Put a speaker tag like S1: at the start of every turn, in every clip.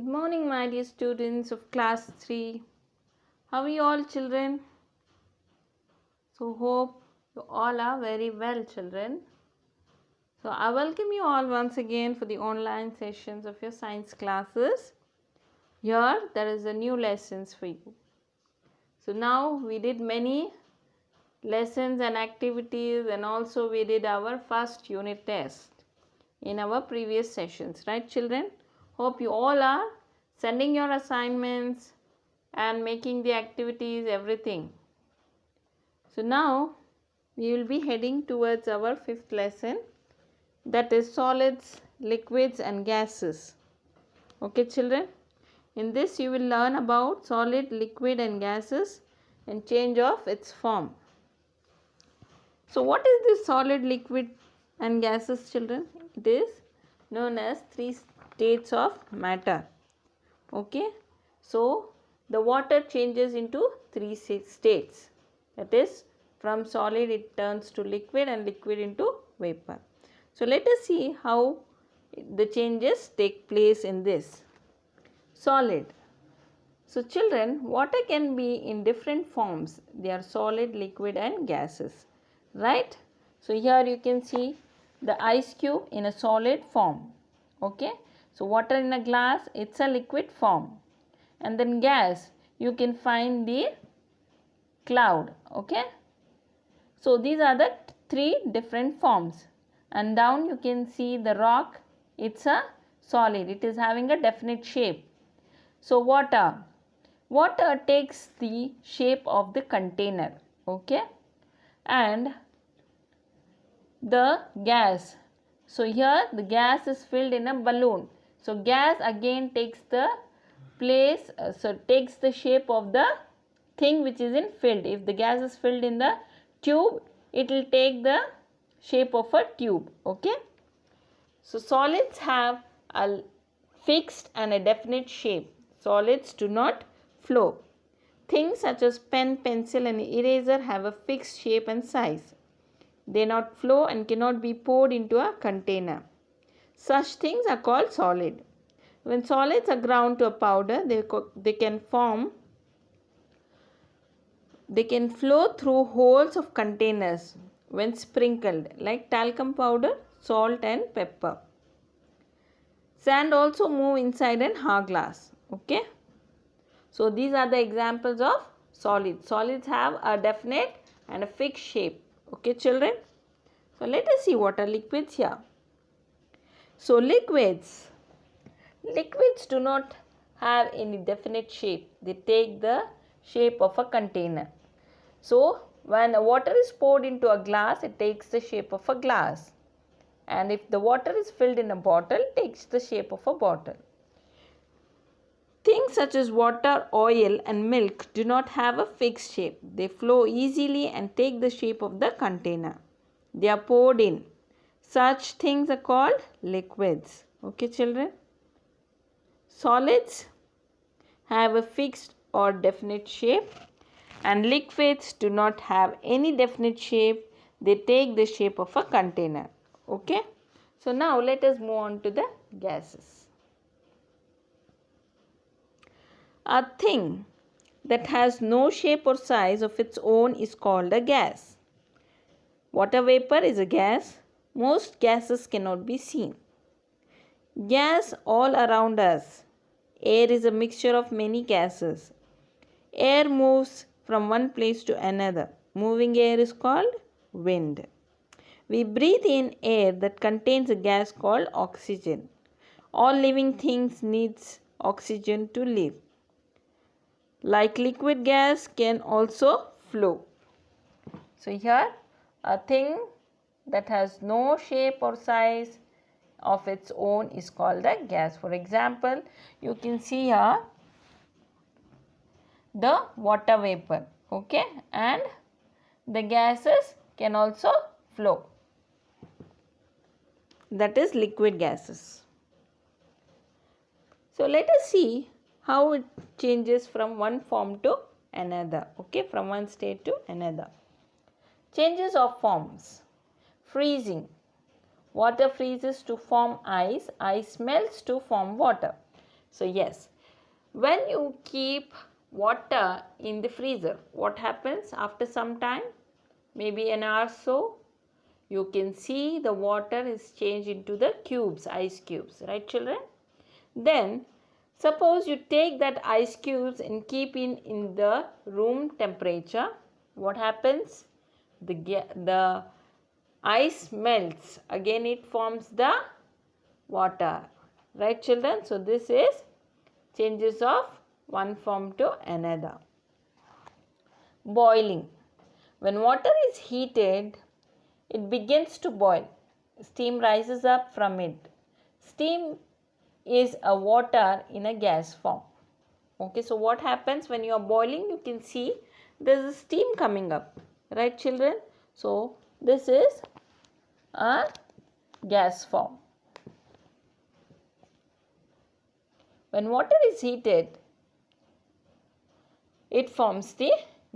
S1: Good morning, my dear students of class 3. How are you all, children? So, hope you all are very well, children. So, I welcome you all once again for the online sessions of your science classes. Here, there is a new lessons for you. So, now we did many lessons and activities, and also we did our first unit test in our previous sessions, right, children? Hope you all are sending your assignments and making the activities, everything. So now we will be heading towards our fifth lesson, that is solids, liquids and gases. Okay, children? In this you will learn about solid, liquid and gases and change of its form. So what is this solid, liquid and gases, children? It is known as three states of matter. Okay, so the water changes into three states. That is, from solid it turns to liquid and liquid into vapor. So let us see how the changes take place in this. Solid. So children, water can be in different forms. They are solid, liquid and gases. Right? So here you can see the ice cube in a solid form. Okay? So water in a glass, it's a liquid form. And then gas, you can find the cloud. Okay? So these are the three different forms. And down you can see the rock, it's a solid. It is having a definite shape. So water. Water takes the shape of the container. Okay? And the gas. So here the gas is filled in a balloon. So gas again takes the place, takes the shape of the thing which is in filled. If the gas is filled in the tube, it will take the shape of a tube. Okay? So solids have a fixed and a definite shape. Solids do not flow. Things such as pen, pencil and eraser have a fixed shape and size. They not flow and cannot be poured into a container. Such things are called solid. When solids are ground to a powder, they can flow through holes of containers when sprinkled, like talcum powder, salt and pepper. Sand also move inside an hourglass. Okay. So these are the examples of solids. Solids have a definite and a fixed shape. Okay, children. So let us see what are liquids here. So liquids do not have any definite shape. They take the shape of a container. So when water is poured into a glass, it takes the shape of a glass. And if the water is filled in a bottle, it takes the shape of a bottle. Things such as water, oil and milk do not have a fixed shape. They flow easily and take the shape of the container. They are poured in. Such things are called liquids. Okay, children? Solids have a fixed or definite shape, and liquids do not have any definite shape. They take the shape of a container. Okay? So now let us move on to the gases. A thing that has no shape or size of its own is called a gas. Water vapor is a gas. Most gases cannot be seen. Gas all around us. Air is a mixture of many gases. Air moves from one place to another. Moving air is called wind. We breathe in air that contains a gas called oxygen. All living things needs oxygen to live. Like liquid, gas can also flow. So here a thing that has no shape or size of its own is called a gas. For example, you can see here the water vapor. Okay, and the gases can also flow. That is liquid gases. So let us see how it changes from one form to another. Okay, from one state to another. Changes of forms. Freezing. Water freezes to form ice. Ice melts to form water. So yes, when you keep water in the freezer, what happens after some time? Maybe an hour or so, you can see the water is changed into the cubes, ice cubes, right children? Then suppose you take that ice cubes and keep in the room temperature. What happens? The ice melts. Again it forms the water. Right children? So this is changes of one form to another. Boiling. When water is heated, it begins to boil. Steam rises up from it. Steam is a water in a gas form. Okay, so what happens when you are boiling? You can see there is a steam coming up. Right children? So this is a gas form. When water is heated, it forms the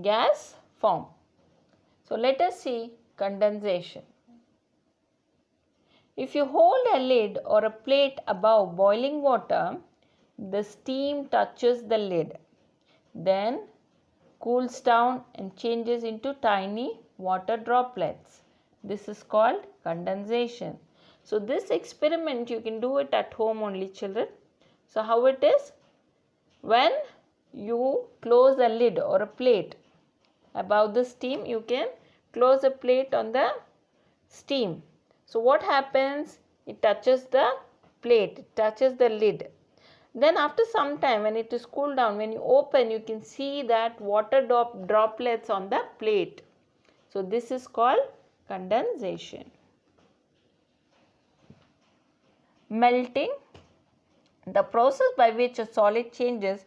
S1: gas form. So let us see condensation. If you hold a lid or a plate above boiling water, the steam touches the lid, then cools down and changes into tiny water droplets. This is called condensation. So this experiment you can do it at home only children. So how it is? When you close a lid or a plate above the steam, you can close a plate on the steam. So what happens? It touches the plate, it touches the lid. Then after some time when it is cooled down, when you open, you can see that water droplets on the plate. So this is called condensation. Melting. The process by which a solid changes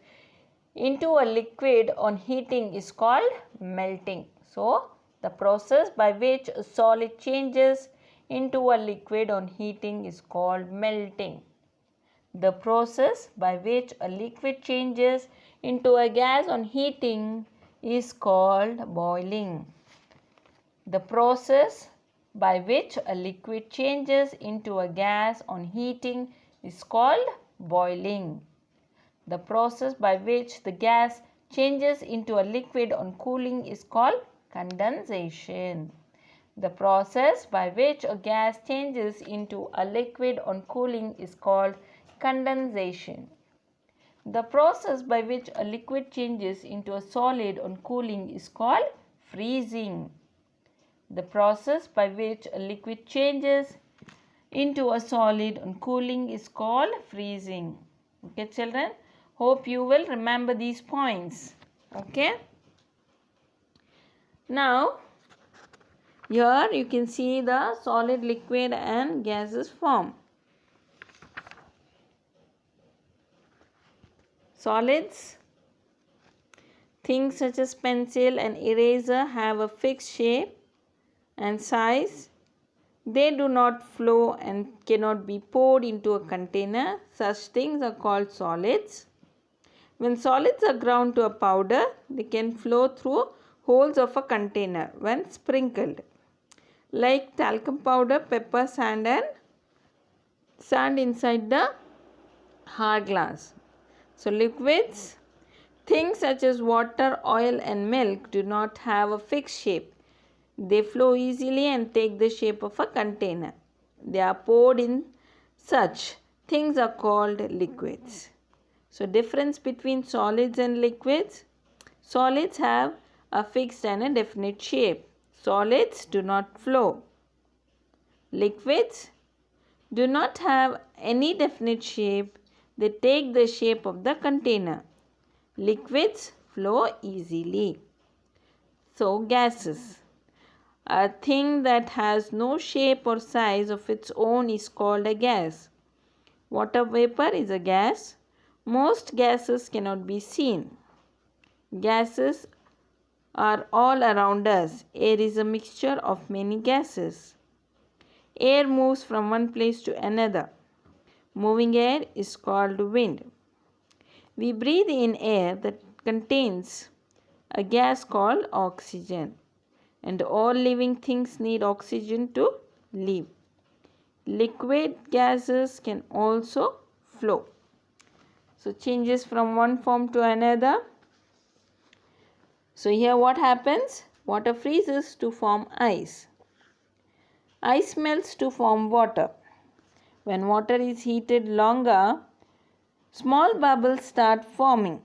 S1: into a liquid on heating is called melting. So the process by which a solid changes into a liquid on heating is called melting. The process by which a liquid changes into a gas on heating is called boiling. The process by which a liquid changes into a gas on heating is called boiling. The process by which the gas changes into a liquid on cooling is called condensation. The process by which a gas changes into a liquid on cooling is called condensation. The process by which a liquid changes into a solid on cooling is called freezing. The process by which a liquid changes into a solid on cooling is called freezing. Okay children, hope you will remember these points. Okay. Now here you can see the solid, liquid and gases form. Solids, things such as pencil and eraser have a fixed shape and size. They do not flow and cannot be poured into a container. Such things are called solids. When solids are ground to a powder, they can flow through holes of a container when sprinkled, like talcum powder, pepper, sand and sand inside the hard glass. So liquids, things such as water, oil and milk do not have a fixed shape. They flow easily and take the shape of a container. They are poured in. Such things are called liquids. So difference between solids and liquids. Solids have a fixed and a definite shape. Solids do not flow. Liquids do not have any definite shape. They take the shape of the container. Liquids flow easily. So gases. A thing that has no shape or size of its own is called a gas. Water vapor is a gas. Most gases cannot be seen. Gases are all around us. Air is a mixture of many gases. Air moves from one place to another. Moving air is called wind. We breathe in air that contains a gas called oxygen. And all living things need oxygen to live. Liquid gases can also flow. So changes from one form to another. So here what happens? Water freezes to form ice. Ice melts to form water. When water is heated longer, small bubbles start forming.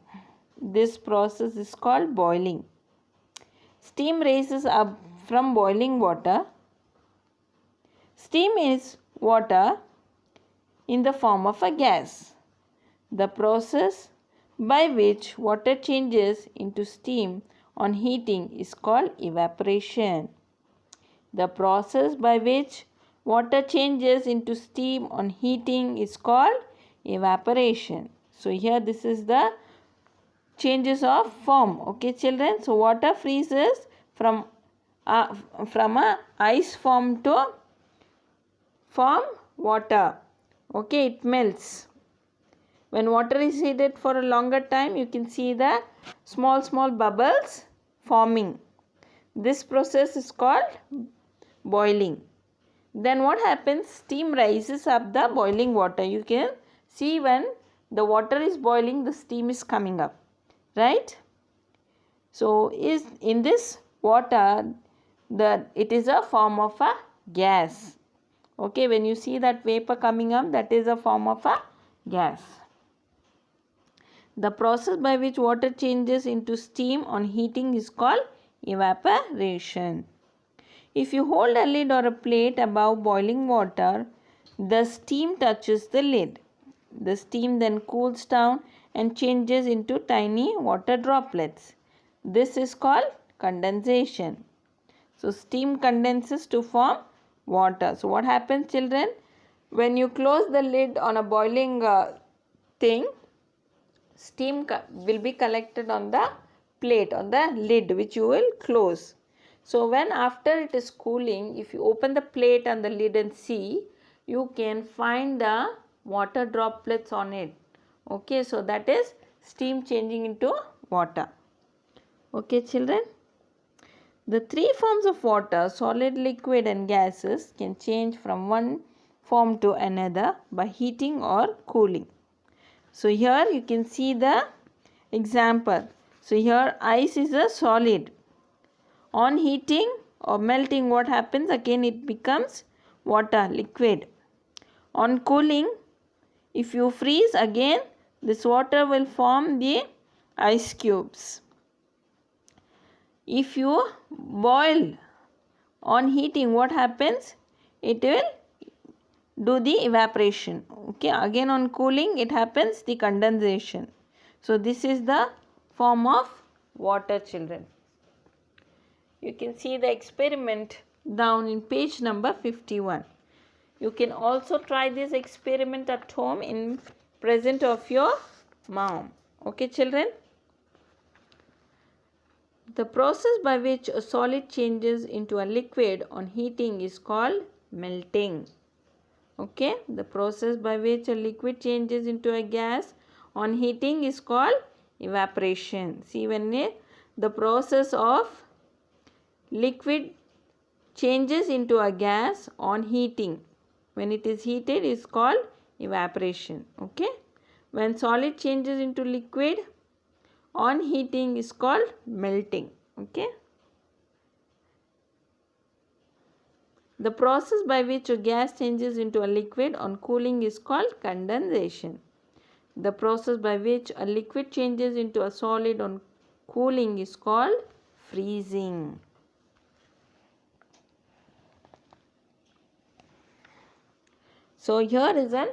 S1: This process is called boiling. Steam rises up from boiling water. Steam is water in the form of a gas. The process by which water changes into steam on heating is called evaporation. The process by which water changes into steam on heating is called evaporation. So here this is the changes of form. Okay children, so water freezes from a ice form to form water. Okay, it melts. When water is heated for a longer time, you can see the small bubbles forming. This process is called boiling. Then what happens? Steam rises up the boiling water. You can see when the water is boiling, the steam is coming up, right? So is in this water, it is a form of a gas. Okay, when you see that vapor coming up, that is a form of a gas. The process by which water changes into steam on heating is called evaporation. If you hold a lid or a plate above boiling water, the steam touches the lid. The steam then cools down and changes into tiny water droplets. This is called condensation. So steam condenses to form water. So what happens children? When you close the lid on a boiling thing, steam will be collected on the plate, on the lid which you will close. So when after it is cooling, if you open the plate and the lid and see, you can find the water droplets on it. Okay, so that is steam changing into water. Okay children. The three forms of water, solid, liquid and gases, can change from one form to another by heating or cooling. So here you can see the example. So here ice is a solid. On heating or melting, what happens? Again it becomes water, liquid. On cooling, if you freeze again, this water will form the ice cubes. If you boil on heating, what happens? It will do the evaporation. Okay, again on cooling, it happens the condensation. So this is the form of water children. You can see the experiment down in page number 51. You can also try this experiment at home in presence of your mom. Okay children. The process by which a solid changes into a liquid on heating is called melting. Okay, the process by which a liquid changes into a gas on heating is called evaporation. See, when the process of liquid changes into a gas on heating, when it is heated, is called evaporation. Okay, when solid changes into liquid on heating is called melting. Okay, the process by which a gas changes into a liquid on cooling is called condensation. The process by which a liquid changes into a solid on cooling is called freezing. So here is an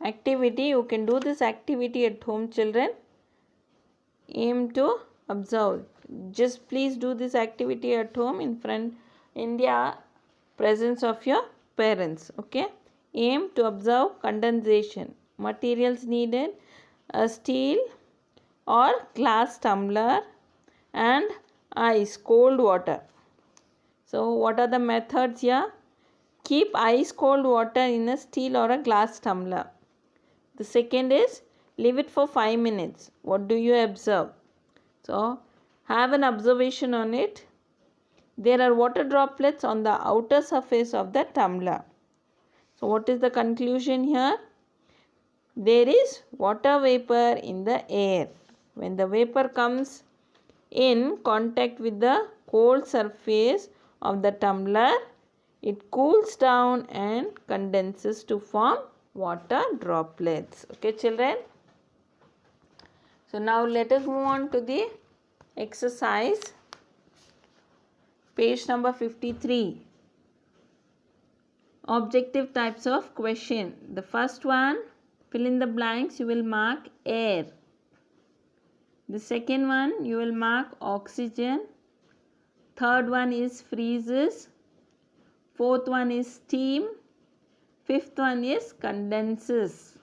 S1: activity. You can do this activity at home children. Aim to observe. Just please do this activity at home in the presence of your parents. Okay. Aim to observe condensation. Materials needed: a steel or glass tumbler and ice, cold water. So what are the methods here? Keep ice cold water in a steel or a glass tumbler. The second is leave it for 5 minutes. What do you observe? So have an observation on it. There are water droplets on the outer surface of the tumbler. So what is the conclusion here? there is water vapor in the air. When the vapor comes in contact with the cold surface of the tumbler, it cools down and condenses to form water droplets. Okay, children? So now let us move on to the exercise. Page number 53. Objective types of question. The first one, fill in the blanks, you will mark air. The second one, you will mark oxygen. Third one is freezes. Fourth one is steam. Fifth one is condenses.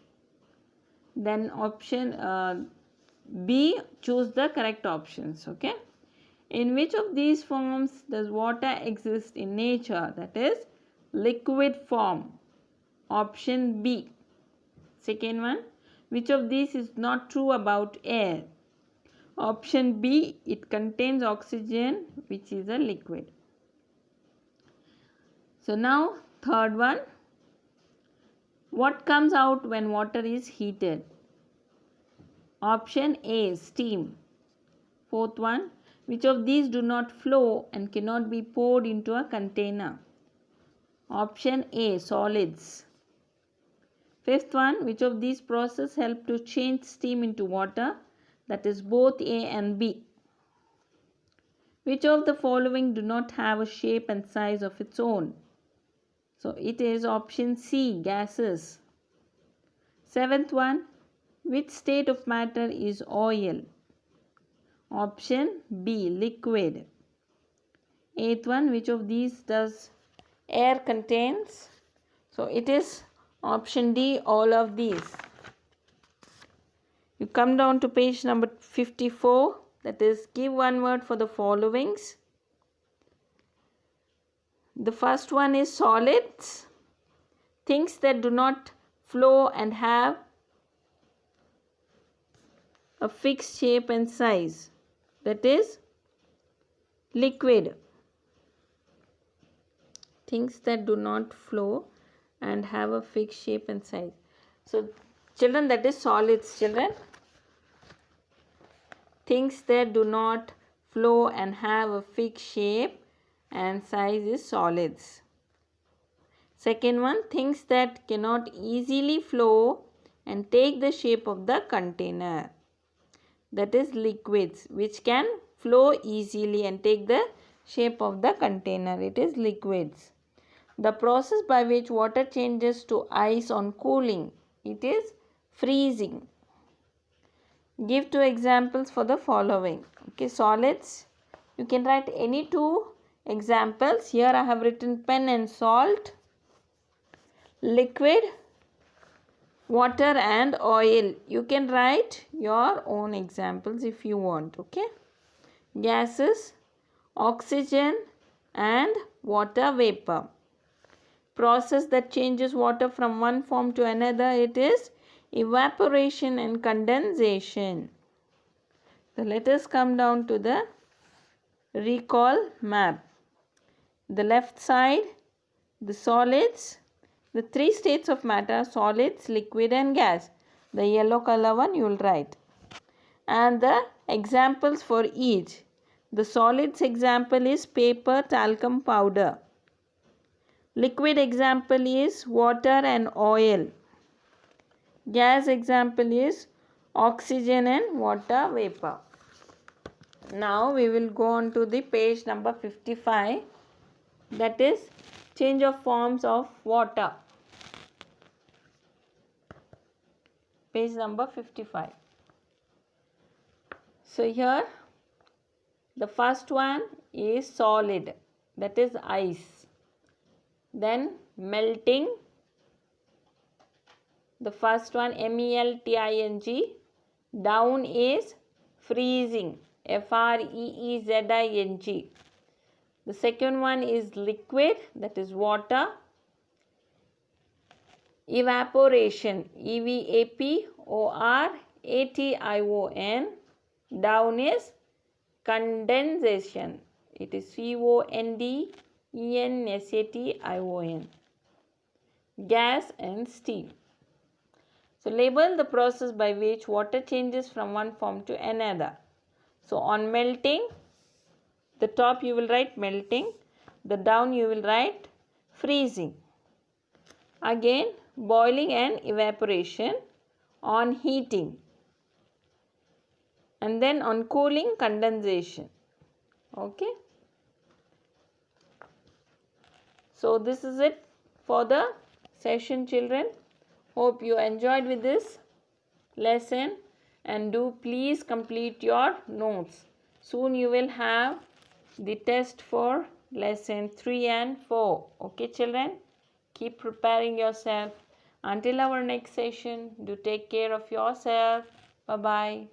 S1: Then option B, choose the correct options. Okay. In which of these forms does water exist in nature? That is liquid form. Option B. Second one, which of these is not true about air? Option B, it contains oxygen, which is a liquid. So now third one, what comes out when water is heated? Option A, steam. Fourth one, which of these do not flow and cannot be poured into a container? Option A, solids. Fifth one, which of these processes help to change steam into water? That is both A and B. Which of the following do not have a shape and size of its own? So it is option C, gases. Seventh one, which state of matter is oil? Option B, liquid. Eighth one, which of these does air contains? So it is option D, all of these. You come down to page number 54, that is give one word for the followings. The first one is solids, things that do not flow and have a fixed shape and size. That is liquid. Things that do not flow and have a fixed shape and size. So children, that is solids, children. Things that do not flow and have a fixed shape and size is solids. Second one, things that cannot easily flow and take the shape of the container. That is liquids, which can flow easily and take the shape of the container. It is liquids. The process by which water changes to ice on cooling, it is freezing. Give two examples for the following. Okay, solids. You can write any two examples. Here I have written pen and salt. Liquid, water and oil. You can write your own examples if you want. Okay. Gases, oxygen and water vapor. Process that changes water from one form to another, it is evaporation and condensation. So let us come down to the recall map. The left side, the solids, the three states of matter, solids, liquid and gas. The yellow color one you will write. And the examples for each. The solids example is paper, talcum powder. Liquid example is water and oil. Gas example is oxygen and water vapor. Now we will go on to the page number 55. That is change of forms of water. Page number 55. So here the first one is solid, that is ice. Then melting, the first one melting. Down is freezing, freezing. The second one is liquid, that is water. Evaporation, evaporation. Down is condensation, it is condensation. Gas and steam. So label the process by which water changes from one form to another. So on melting, the top you will write melting, the down you will write freezing. Again, boiling and evaporation. On heating, and then on cooling, condensation. Okay. So this is it for the session, children. Hope you enjoyed with this lesson, and do please complete your notes. Soon you will have the test for lesson 3 and 4. Okay, children? Keep preparing yourself. Until our next session, do take care of yourself. Bye-bye.